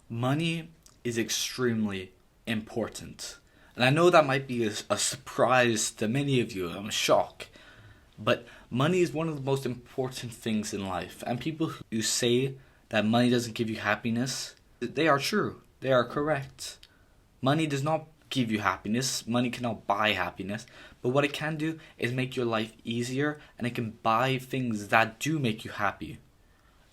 Money is extremely important. And I know that might be a surprise to many of you. I'm shocked. But money is one of the most important things in life. And people who say that money doesn't give you happiness, they are true. They are correct. Money does not give you happiness. Money cannot buy happiness. But what it can do is make your life easier, and it can buy things that do make you happy.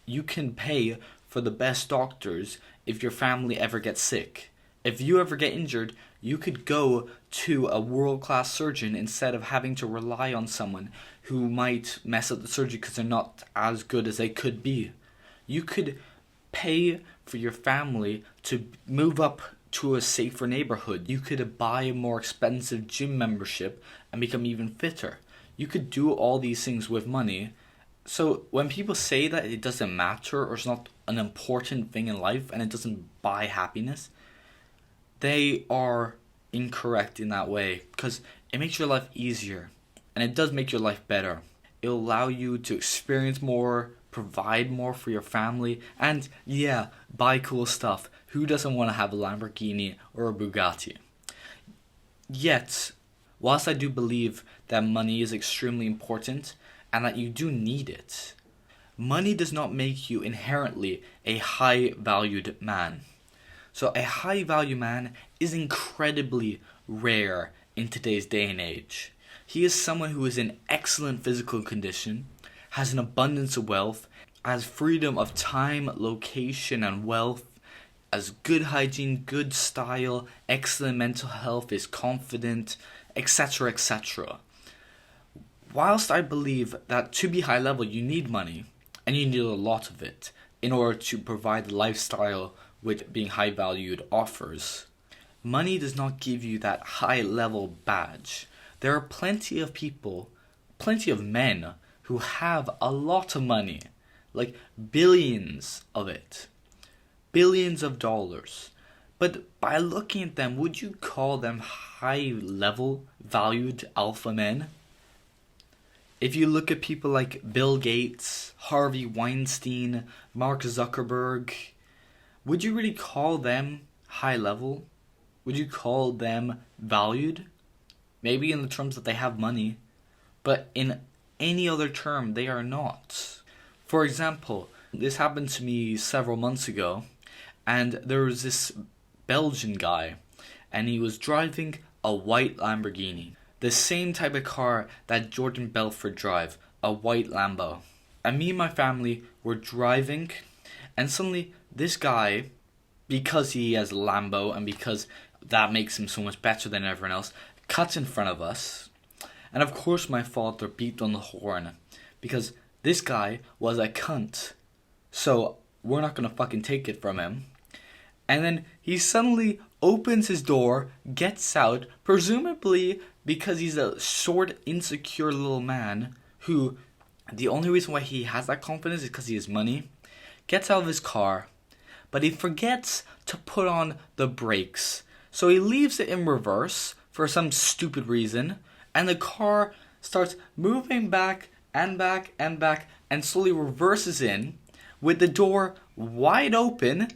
You can pay for the best doctors if your family ever gets sick. If you ever get injured, you could go to a world-class surgeon instead of having to rely on someone who might mess up the surgery because they're not as good as they could be. You could pay for your family to move up to a safer neighborhood. You could buy a more expensive gym membership and become even fitter. You could do all these things with money. So when people say that it doesn't matter or it's not an important thing in life and it doesn't buy happiness, they are incorrect in that way, because it makes your life easier and it does make your life better. It'll allow you to experience more, provide more for your family, and yeah, buy cool stuff. Who doesn't want to have a Lamborghini or a Bugatti? Yet, whilst I do believe that money is extremely important and that you do need it, money does not make you inherently a high valued man. So a high value man is incredibly rare in today's day and age. He is someone who is in excellent physical condition, has an abundance of wealth, has freedom of time, location, and wealth, has good hygiene, good style, excellent mental health, is confident, etc., etc. Whilst I believe that to be high level you need money, and you need a lot of it, in order to provide the lifestyle which being high valued offers, money does not give you that high level badge. There are plenty of people, plenty of men who have a lot of money, like billions of it, billions of dollars. But by looking at them, would you call them high level valued alpha men? If you look at people like Bill Gates, Harvey Weinstein, Mark Zuckerberg, would you really call them high level? Would you call them valued? Maybe in the terms that they have money, but in any other term, they are not. For example, this happened to me several months ago, and there was this Belgian guy, and he was driving a white Lamborghini. The same type of car that Jordan Belfort drive, a white Lambo. And me and my family were driving, and suddenly this guy, because he has a Lambo and because that makes him so much better than everyone else, cuts in front of us. And of course my father beeped on the horn, because this guy was a cunt. So we're not gonna fucking take it from him. And then he suddenly opens his door, gets out, presumably because he's a short, insecure little man who, the only reason why he has that confidence is because he has money, gets out of his car, but he forgets to put on the brakes. So he leaves it in reverse for some stupid reason, and the car starts moving back and back and back and slowly reverses in with the door wide open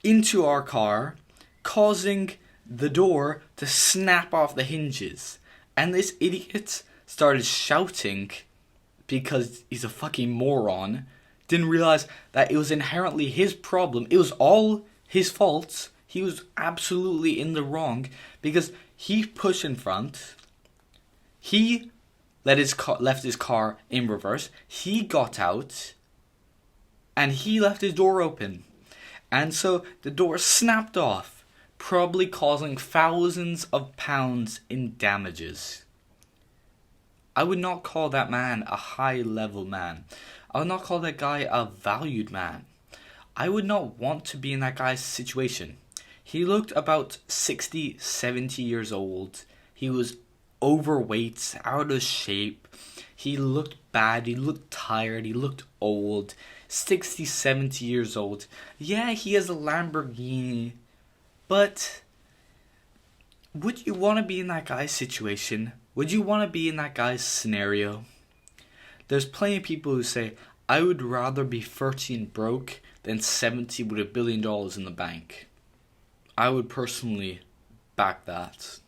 into our car, causing the door to snap off the hinges. And this idiot started shouting because he's a fucking moron. Didn't realize that it was inherently his problem. It was all his fault. He was absolutely in the wrong because he pushed in front. He left his car in reverse. He got out and he left his door open. And so the door snapped off, probably causing thousands of pounds in damages. I would not call that man a high-level man. I would not call that guy a valued man. I would not want to be in that guy's situation. He looked about 60, 70 years old. He was overweight, out of shape. He looked bad. He looked tired. He looked old. 60, 70 years old. Yeah, he has a Lamborghini. But would you want to be in that guy's situation? Would you want to be in that guy's scenario? There's plenty of people who say, I would rather be 30 and broke than 70 with $1 billion in the bank. I would personally back that.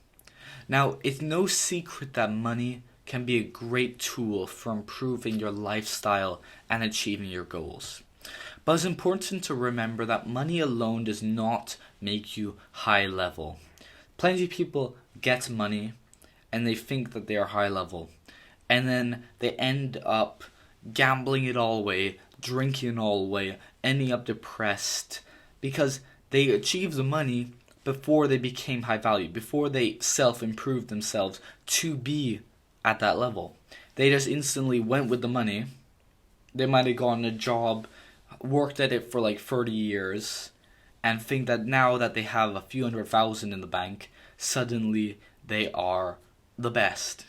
Now, it's no secret that money can be a great tool for improving your lifestyle and achieving your goals. But it's important to remember that money alone does not make you high level. Plenty of people get money and they think that they are high level. And then they end up gambling it all away, drinking it all away, ending up depressed because they achieved the money before they became high value, before they self-improved themselves to be at that level. They just instantly went with the money. They might have gotten a job, worked at it for like 30 years, and think that now that they have a few $100,000 in the bank, suddenly they are the best.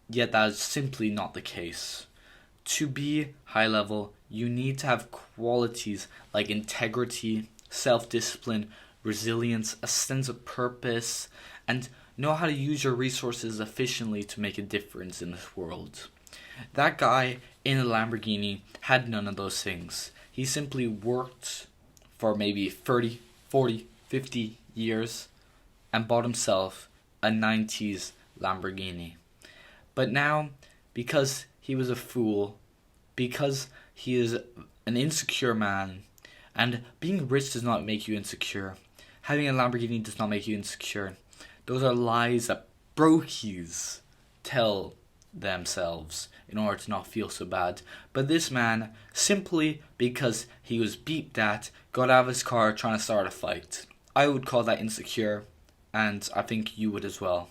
Yet that is simply not the case. To be high level, you need to have qualities like integrity, self-discipline, resilience, a sense of purpose, and know how to use your resources efficiently to make a difference in this world. That guy in a Lamborghini had none of those things. He simply worked for maybe 30, 40, 50 years and bought himself a 90s Lamborghini. But now, because he was a fool, because he is an insecure man, and being rich does not make you insecure, having a Lamborghini does not make you insecure. Those are lies that brokies tell themselves in order to not feel so bad. But this man, simply because he was beeped at, got out of his car trying to start a fight. I would call that insecure, and I think you would as well.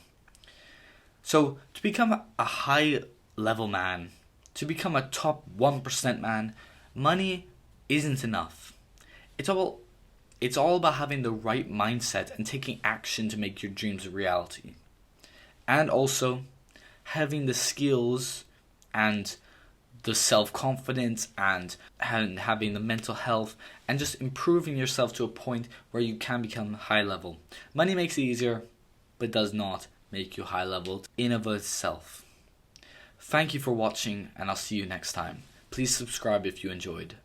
So, to become a high level man, to become a top 1% man, money isn't enough. It's all about having the right mindset and taking action to make your dreams a reality. And also having the skills and the self-confidence and having the mental health and just improving yourself to a point where you can become high level. Money makes it easier, but does not make you high level in of itself. Thank you for watching, and I'll see you next time. Please subscribe if you enjoyed.